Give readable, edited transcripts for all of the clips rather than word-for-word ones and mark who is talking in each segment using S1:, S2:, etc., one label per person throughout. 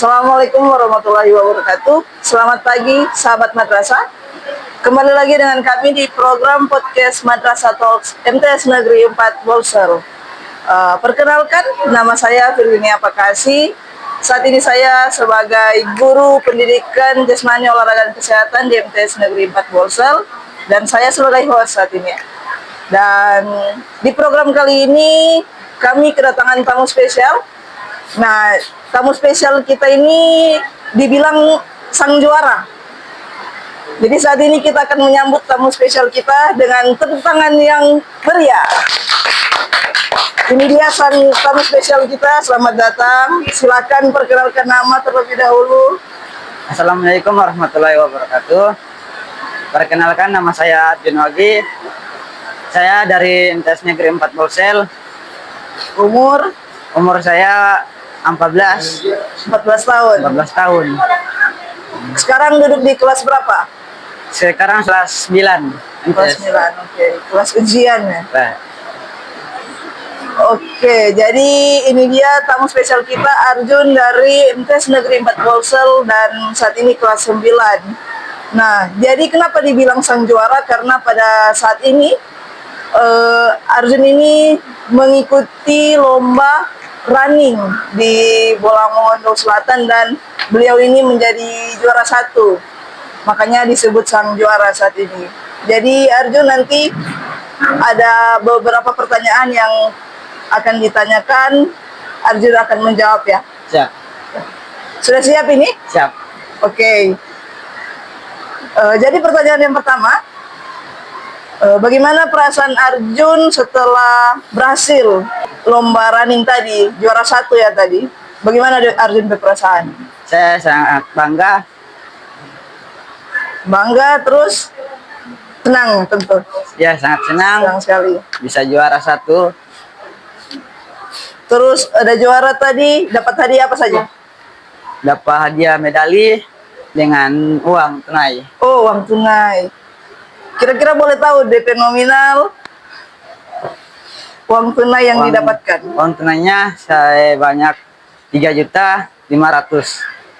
S1: Assalamualaikum warahmatullahi wabarakatuh. Selamat pagi, sahabat madrasah. Kembali lagi dengan kami di program podcast Madrasah Talks MTS Negeri 4 Bolsel. Perkenalkan, nama saya Firwinia Pakasi. Saat ini saya sebagai guru pendidikan jasmani olahraga dan kesehatan di MTS Negeri 4 Bolsel, dan saya sebagai host saat ini. Dan di program kali ini kami kedatangan tamu spesial. Nah, tamu spesial kita ini dibilang sang juara. Jadi saat ini kita akan menyambut tamu spesial kita dengan tepuk tangan yang meriah. Ini dia sang tamu spesial kita. Selamat datang. Silakan perkenalkan nama terlebih dahulu.
S2: Assalamualaikum warahmatullahi wabarakatuh. Perkenalkan, nama saya Arjun Wagi. Saya dari MTS Negeri 4 Bolsel. Umur saya 14
S1: tahun.
S2: 14 tahun.
S1: Sekarang duduk di kelas berapa?
S2: Sekarang kelas 9.
S1: Kelas 9, oke. Kelas ujian ya?
S2: Nah,
S1: Oke, jadi ini dia tamu spesial kita, Arjun dari MTS Negeri 4 Bolsel, dan saat ini kelas 9. Nah, jadi kenapa dibilang sang juara? Karena pada saat ini Arjun ini mengikuti lomba running di Bolangondo Selatan, dan beliau ini menjadi juara 1. Makanya disebut sang juara saat ini. Jadi Arjun, nanti ada beberapa pertanyaan yang akan ditanyakan. Arjun akan menjawab ya.
S2: siap.
S1: Sudah siap ini?
S2: Siap.
S1: Oke. Jadi pertanyaan yang pertama, bagaimana perasaan Arjun setelah berhasil lomba running tadi, juara 1 ya tadi? Bagaimana Arjun berperasaan?
S2: Saya sangat bangga.
S1: Bangga, terus senang tentu.
S2: Ya, sangat senang
S1: Senang sekali.
S2: bisa juara 1.
S1: Terus ada juara tadi, dapat hadiah apa saja?
S2: Dapat hadiah medali dengan uang tunai.
S1: Oh, uang tunai. Kira-kira boleh tahu DP nominal uang tunai yang didapatkan?
S2: Uang tunainya saya banyak 3.500.000.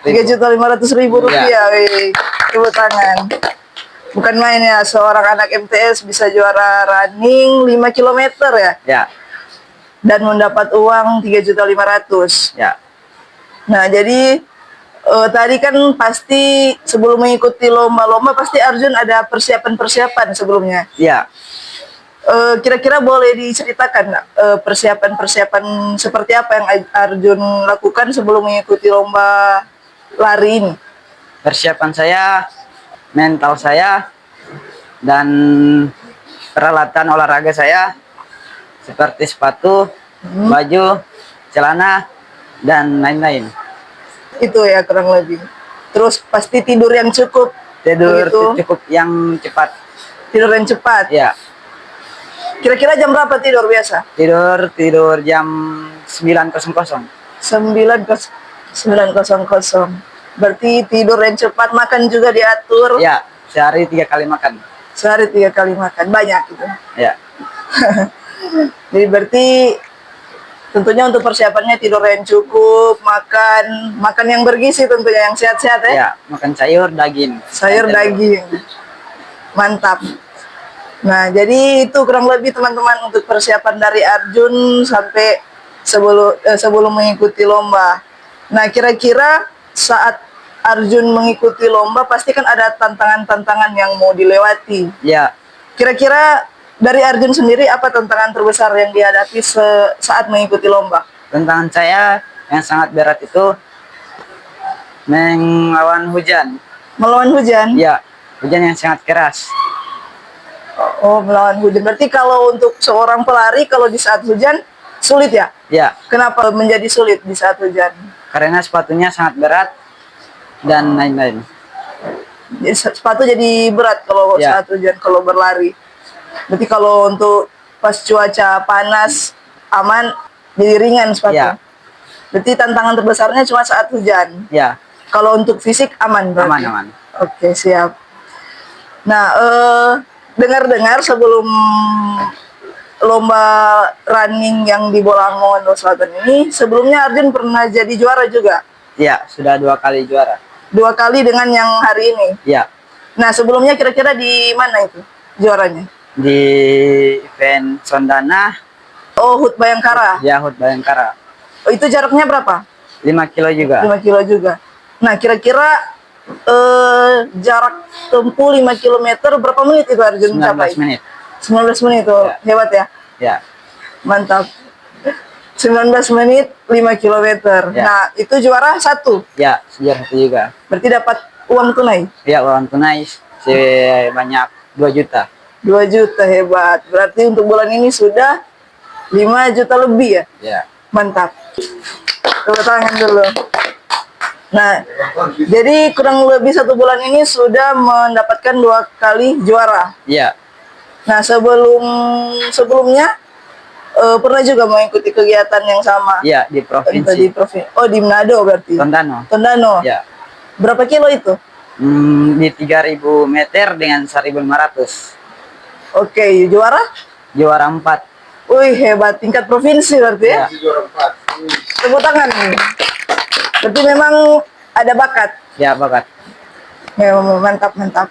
S1: 3.500.000 rupiah.
S2: Ya.
S1: Wih, tepuk tangan. Bukan main ya, seorang anak MTS bisa juara running 5 km ya,
S2: Ya,
S1: dan mendapat uang 3.500.000.
S2: ya.
S1: Nah, jadi tadi kan pasti sebelum mengikuti lomba-lomba pasti Arjun ada persiapan-persiapan sebelumnya.
S2: Ya.
S1: Kira-kira boleh diceritakan persiapan-persiapan seperti apa yang Arjun lakukan sebelum mengikuti lomba lari ini?
S2: Persiapan saya, mental saya, dan peralatan olahraga saya seperti sepatu, baju, celana, dan lain-lain.
S1: Itu ya kurang lebih. Terus pasti tidur yang cukup.
S2: Tidur
S1: begitu?
S2: cukup yang cepat.
S1: Tidur yang cepat.
S2: Ya,
S1: Kira-kira jam berapa tidur biasa?
S2: tidur jam 9.00.
S1: 9.00. Berarti tidur yang cepat, makan juga diatur.
S2: Ya, sehari 3 kali makan.
S1: Sehari 3 kali makan, banyak gitu.
S2: Ya,
S1: Jadi berarti tentunya untuk persiapannya tidur yang cukup, makan yang bergizi tentunya, yang sehat-sehat ya.
S2: ya, makan sayur, daging.
S1: Sayur, daging. Mantap. Nah, jadi itu kurang lebih teman-teman untuk persiapan dari Arjun sampai sebelum mengikuti lomba. Nah, kira-kira saat Arjun mengikuti lomba pasti kan ada tantangan-tantangan yang mau dilewati.
S2: Ya,
S1: Kira-kira dari Arjun sendiri apa tantangan terbesar yang dihadapi saat mengikuti lomba?
S2: tantangan saya yang sangat berat itu melawan hujan.
S1: Melawan hujan?
S2: Ya, hujan yang sangat keras.
S1: Oh, melawan hujan. Berarti kalau untuk seorang pelari kalau di saat hujan sulit ya?
S2: Ya,
S1: Kenapa menjadi sulit di saat hujan?
S2: karena sepatunya sangat berat dan lain-lain.
S1: Jadi sepatu jadi berat kalau
S2: Ya.
S1: saat hujan kalau berlari. Berarti kalau untuk pas cuaca panas aman, jadi ringan sepatu.
S2: Ya.
S1: Berarti tantangan terbesarnya cuma saat hujan.
S2: Ya,
S1: Kalau untuk fisik aman berarti.
S2: aman.
S1: Oke, siap. Nah, dengar-dengar sebelum lomba running yang di Bolangondo Selatan ini, sebelumnya Arjun pernah jadi juara juga.
S2: Ya, sudah 2 kali juara.
S1: 2 kali dengan yang hari ini.
S2: Ya,
S1: Nah, sebelumnya kira-kira di mana itu juaranya?
S2: di event Sondana,
S1: Oh, HUT Bayangkara.
S2: ya HUT Bayangkara.
S1: Oh, itu jaraknya berapa?
S2: 5 kilo juga.
S1: 5 kilo juga. Nah, kira-kira jarak tempuh 5 kilometer berapa menit itu Arjun
S2: 19
S1: mencapai?
S2: menit.
S1: 19 menit, oh,
S2: Ya.
S1: hebat ya.
S2: Ya,
S1: Mantap. 19 menit 5 kilometer.
S2: Ya.
S1: Nah, itu juara 1.
S2: ya, juara 1 juga.
S1: Berarti dapat uang tunai
S2: Ya, uang tunai sebanyak 2 juta.
S1: 2 juta, hebat. Berarti untuk bulan ini sudah 5 juta lebih ya.
S2: Ya,
S1: Mantap. Tepuk tangan dulu. Nah, jadi kurang lebih 1 bulan ini sudah mendapatkan 2 kali juara.
S2: ya,
S1: Nah, sebelumnya pernah juga mengikuti kegiatan yang sama.
S2: ya di provinsi.
S1: Oh, di Manado berarti.
S2: Tondano.
S1: Tondano.
S2: Ya,
S1: Berapa kilo itu?
S2: di 3000 meter dengan 1500.
S1: Oke, juara?
S2: Juara 4.
S1: Wih, hebat, tingkat provinsi berarti ya.
S2: Ya,
S1: Tepuk tangan. Berarti memang ada bakat.
S2: ya bakat.
S1: Memang mantap, mantap.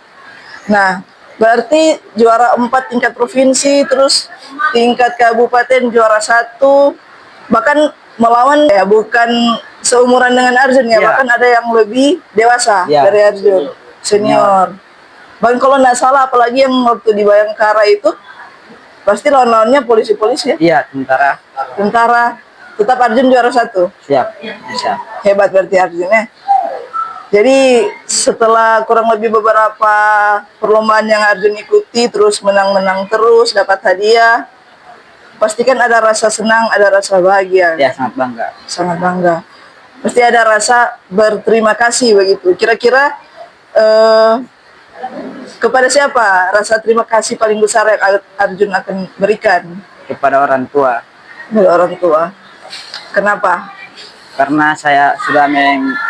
S1: Nah, berarti juara 4 tingkat provinsi, terus tingkat kabupaten juara 1, bahkan melawan ya bukan seumuran dengan Arjun ya,
S2: Ya.
S1: bahkan ada yang lebih dewasa
S2: Ya.
S1: dari Arjun, senior. Bahkan kalau nggak salah, apalagi yang waktu di Bayangkara itu, pasti lawan-lawannya polisi-polisi ya,
S2: Iya, tentara.
S1: tentara. Tetap Arjun juara 1.
S2: Siap, bisa.
S1: Hebat berarti Arjun ya. Jadi setelah kurang lebih beberapa perlombaan yang Arjun ikuti, terus menang-menang terus, dapat hadiah, pastikan ada rasa senang, ada rasa bahagia.
S2: Ya, sangat bangga.
S1: Sangat bangga. Pasti ada rasa berterima kasih begitu. Kira-kira kepada siapa rasa terima kasih paling besar yang Arjun akan berikan?
S2: Kepada orang tua.
S1: Kepada orang tua. Kenapa?
S2: Karena saya sudah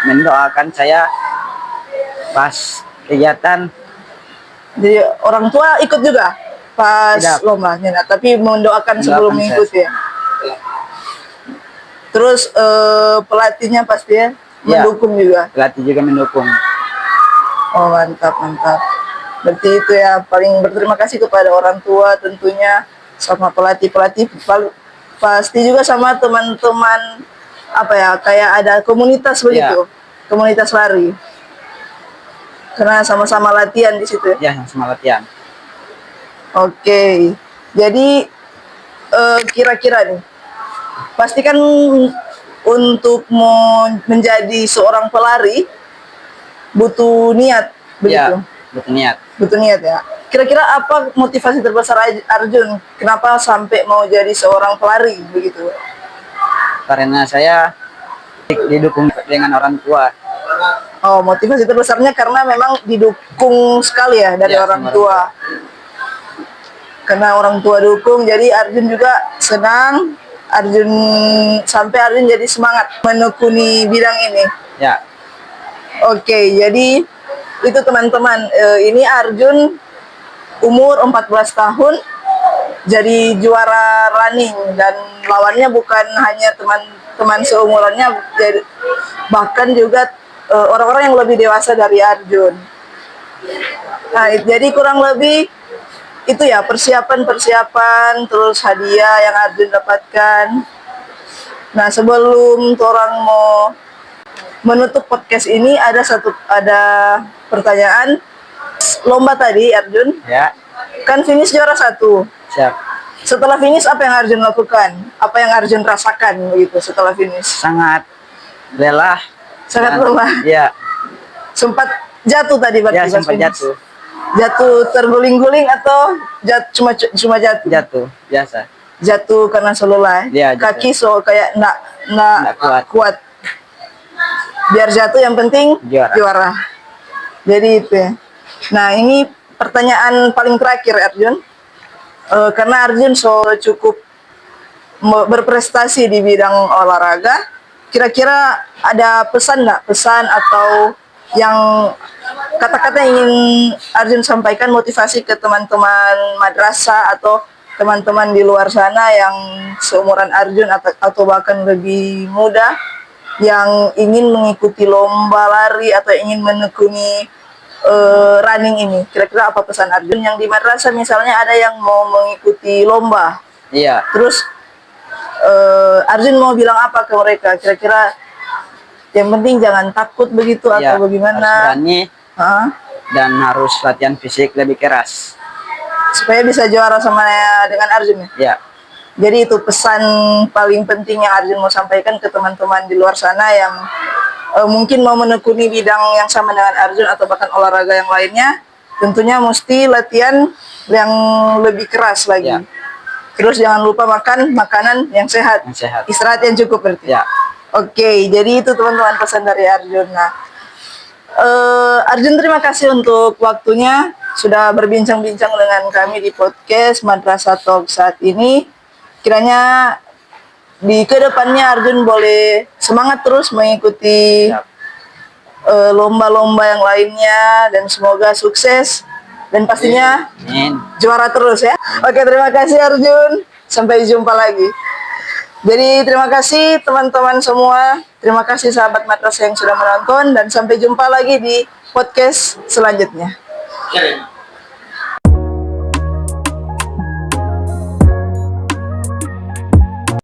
S2: mendoakan saya pas kegiatan.
S1: Jadi orang tua ikut juga pas
S2: Tidak.
S1: lombanya, nah, tapi mendoakan sebelum
S2: Mendoakan
S1: mengikuti ya. Terus pelatihnya pasti ya
S2: Ya.
S1: mendukung juga.
S2: Pelatih juga mendukung.
S1: Oh, mantap, mantap. Berarti itu ya, paling berterima kasih kepada orang tua tentunya, sama pelatih-pelatih, pasti juga sama teman-teman, apa ya, kayak ada komunitas begitu, komunitas lari. Karena sama-sama latihan di situ.
S2: Ya, sama latihan.
S1: Oke, jadi kira-kira nih, pastikan untuk menjadi seorang pelari butuh niat, begitu.
S2: Ya, butuh niat.
S1: Butuh niat ya. Kira-kira apa motivasi terbesar Arjun? Kenapa sampai mau jadi seorang pelari begitu?
S2: Karena saya didukung dengan orang tua.
S1: Oh, motivasi terbesarnya karena memang didukung sekali ya dari
S2: Ya,
S1: orang
S2: sama
S1: tua. Karena orang tua dukung, jadi Arjun juga senang. Sampai Arjun jadi semangat menekuni bidang ini.
S2: Ya,
S1: Oke, jadi itu teman-teman, ini Arjun umur 14 tahun jadi juara running, dan lawannya bukan hanya teman-teman seumurannya, bahkan juga orang-orang yang lebih dewasa dari Arjun. Nah, jadi kurang lebih itu ya, persiapan, terus hadiah yang Arjun dapatkan. Nah, sebelum orang mau menutup podcast ini, ada pertanyaan. Lomba tadi Arjun
S2: ya,
S1: kan finish juara 1.
S2: siap.
S1: Setelah finish apa yang Arjun lakukan? Apa yang Arjun rasakan begitu setelah finish?
S2: Sangat lelah.
S1: Sangat
S2: Dan-
S1: lelah.
S2: Ya,
S1: Sempat jatuh tadi berarti
S2: ya
S1: pas
S2: sempat
S1: finish?
S2: jatuh.
S1: Jatuh terguling-guling atau cuma jatuh?
S2: Jatuh, biasa.
S1: Jatuh karena lelah.
S2: Iya, jatuh.
S1: Kaki kayak
S2: Nggak
S1: kuat. Biar jatuh, yang penting
S2: Juara.
S1: Jadi itu ya. Nah, ini pertanyaan paling terakhir Arjun. Karena Arjun cukup berprestasi di bidang olahraga, kira-kira ada pesan nggak? Pesan atau yang kata-kata yang ingin Arjun sampaikan, motivasi ke teman-teman madrasah atau teman-teman di luar sana yang seumuran Arjun atau bahkan lebih muda, yang ingin mengikuti lomba lari atau ingin menekuni running ini? Kira-kira apa pesan Arjun yang di madrasah misalnya ada yang mau mengikuti lomba?
S2: Iya.
S1: Terus Arjun mau bilang apa ke mereka? Kira-kira yang penting jangan takut begitu
S2: Iya,
S1: atau bagaimana?
S2: harus berani
S1: Hah?
S2: dan harus latihan fisik lebih keras.
S1: Supaya bisa juara sama dengan Arjun ya?
S2: Iya.
S1: Jadi itu pesan paling penting yang Arjun mau sampaikan ke teman-teman di luar sana yang mungkin mau menekuni bidang yang sama dengan Arjun atau bahkan olahraga yang lainnya. Tentunya mesti latihan yang lebih keras lagi.
S2: Ya.
S1: Terus jangan lupa makan makanan yang sehat.
S2: Yang sehat.
S1: Istirahat yang cukup berarti.
S2: Ya.
S1: Oke, jadi itu teman-teman pesan dari Arjun. Nah, Arjun terima kasih untuk waktunya sudah berbincang-bincang dengan kami di podcast Madrasah Talk saat ini. Kiranya di kedepannya Arjun boleh semangat terus mengikuti
S2: Siap.
S1: lomba-lomba yang lainnya dan semoga sukses dan pastinya
S2: Amin.
S1: juara terus ya. Oke, terima kasih Arjun. Sampai jumpa lagi. Jadi terima kasih teman-teman semua. Terima kasih sahabat madrasah yang sudah menonton dan sampai jumpa lagi di podcast selanjutnya.